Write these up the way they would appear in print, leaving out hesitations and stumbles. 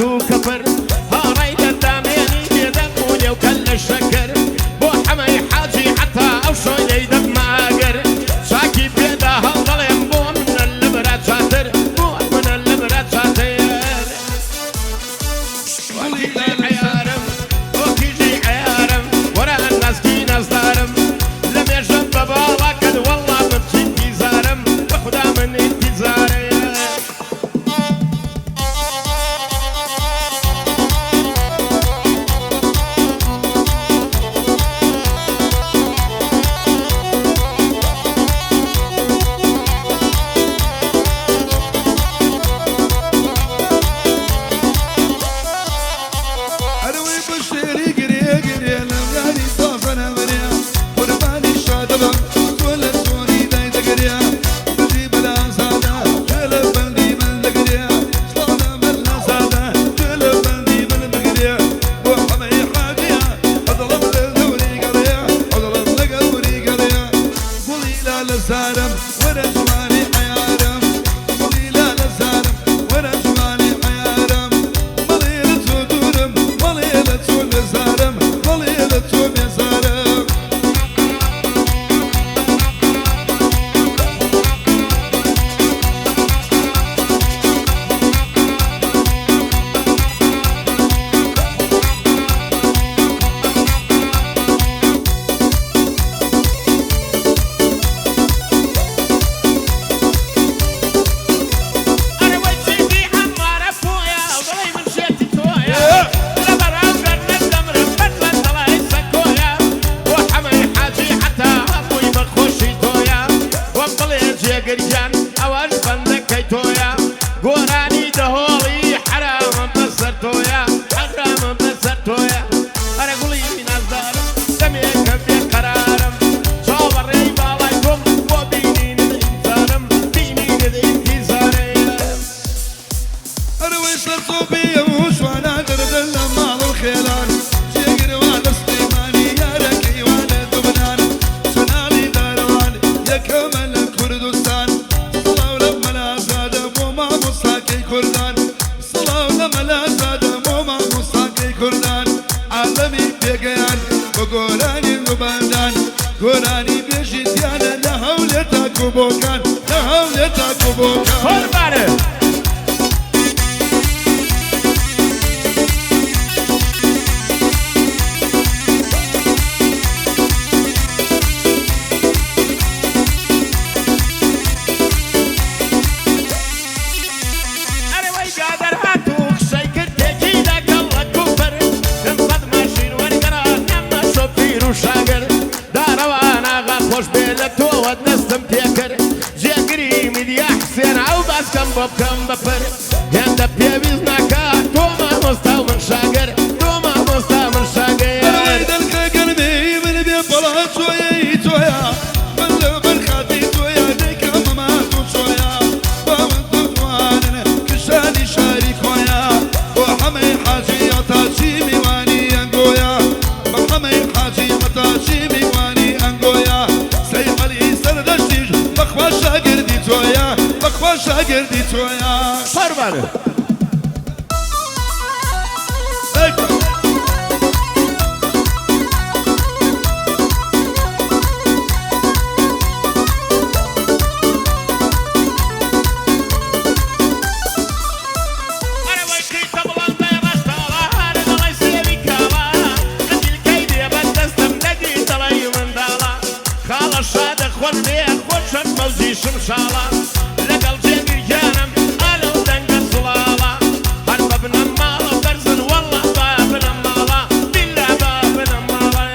تو كفر هاڕەی دەردانێنی لێدەبوونێ و کەل لە شەکەر بۆ حەمەی حاجی حتا ئەو شۆی لەی دەماگەر چاکی پێدا هەڵدەڵێم بۆ منە لە برا چاتر بۆ منە لە برا چاتر عیارم بۆ کیژی عیارم وەرە نەسکی نەزدارم لە مێژە بە باڵاکەت وەڵا من چی انتیزارم بە خودا من انتیزارم گۆرانی بێژی دیانە لە هەولێتا کوبۆکان لە هەولێتا کوبۆکان بکەم بەپەر هێندە پێویست ناکات تۆ مامۆستا و من شاگەر تۆ مامۆستا من شاگەر دڵکە گەرمەی من بێ بەڵا چۆیەی تۆیە من لەبەر خاتی تۆیە دەیکەم مەمات و چۆیە با من دڵوانن کشانی شاری کۆیە بۆ حەمەی حاجی ئەتاچی میوانی ئەنگۆیە بە حەمەی حاجی ئەتاچی میوانی ئەنگۆیە سەیحەلی سەردەشتیش بەخوا شاگردی تۆیە بەخوا شاگردی تۆیە قوربانە شمشاڵە لەگەڵ جێگریانم ئالەو دەنگە سوڵاڵە هەر بە بنەم ماڵە بەرزن وەڵڵا با بنەم ماڵە بیللا با بنەم ماڵە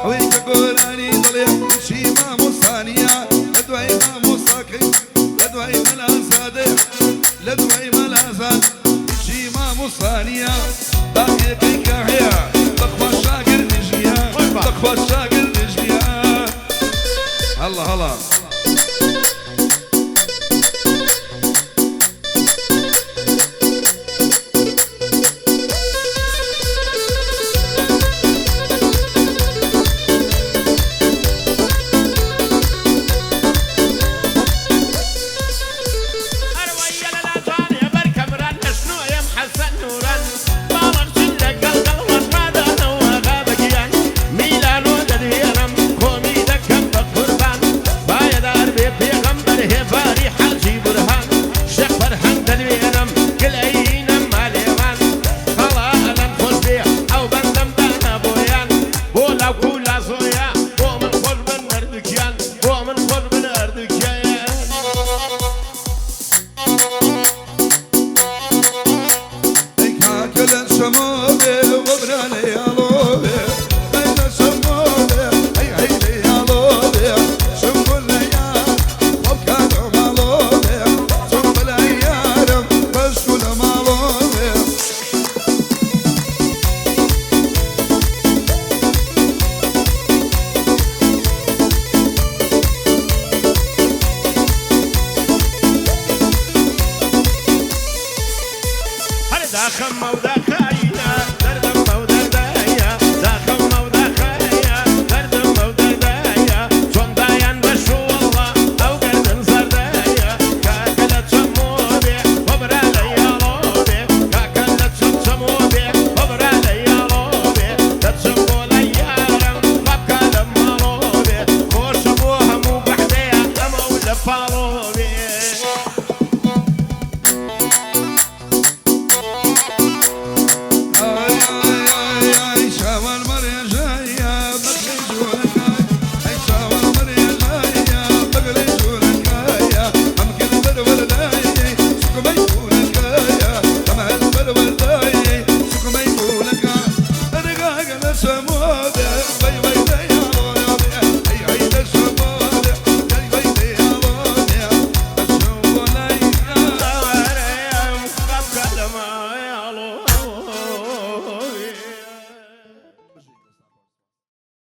أويك